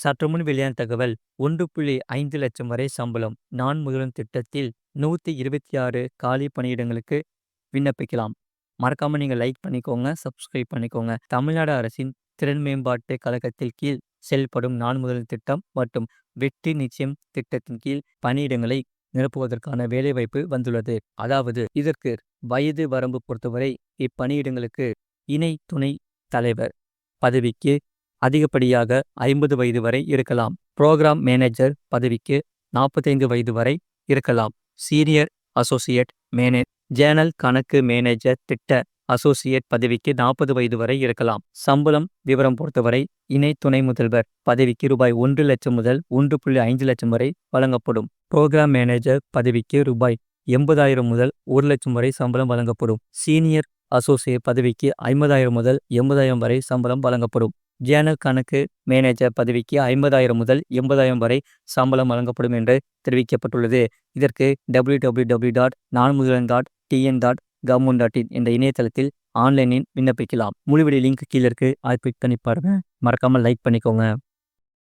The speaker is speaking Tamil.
சற்று முன் வெளியான தகவல் 1.5 லட்சம் வரை சம்பளம். நான் முதல்வன் திட்டத்தில் 126 காலி பணியிடங்களுக்கு விண்ணப்பிக்கலாம். மறக்காம நீங்க லைக் பண்ணிக்கோங்க, சப்ஸ்கிரைப் பண்ணிக்கோங்க. தமிழ்நாடு அரசின் திறன் மேம்பாட்டு கழகத்தில் கீழ் செயல்படும் நான் முதல்வன் திட்டம் மற்றும் வெற்றி நிச்சயம் திட்டத்தின் கீழ் பணியிடங்களை நிரப்புவதற்கான வேலைவாய்ப்பு வந்துள்ளது. அதாவது இதற்கு வயது வரம்பு பொறுத்தவரை இப்பணியிடங்களுக்கு இணை துணை தலைவர் பதவிக்கு அதிகப்படியாக 50 வயது வரை இருக்கலாம். புரோகிராம் மேனேஜர் பதவிக்கு 45 வயது வரை இருக்கலாம். சீனியர் அசோசியேட் மேனேஜர் ஜேர்னல் கணக்கு மேனேஜர் திட்ட அசோசியேட் பதவிக்கு 40 வயது வரை இருக்கலாம். சம்பளம் விவரம் பொறுத்தவரை இணை துணை முதல்வர் பதவிக்கு ரூபாய் 1 லட்சம் முதல் 1.5 லட்சம் வரை வழங்கப்படும். புரோகிராம் மேனேஜர் பதவிக்கு ரூபாய் 80,000 முதல் 1 லட்சம் வரை சம்பளம் வழங்கப்படும். சீனியர் அசோசியேட் பதவிக்கு 50,000 முதல் 80,000 வரை சம்பளம் வழங்கப்படும். ஜேர்னல் கணக்கு மேனேஜர் பதவிக்கு 50,000 முதல் 80,000 வரை சம்பளம் வழங்கப்படும் என்று தெரிவிக்கப்பட்டுள்ளது. இதற்கு www.nanmudhalan.tn.government.in என்ற இணையதளத்தில் ஆன்லைனில் விண்ணப்பிக்கலாம். முழுவீடியோ லிங்க் கீழே இருக்கு. அதை கிளிக் பண்ணி பாருங்க. மறக்காம லைக் பண்ணிக்கோங்க.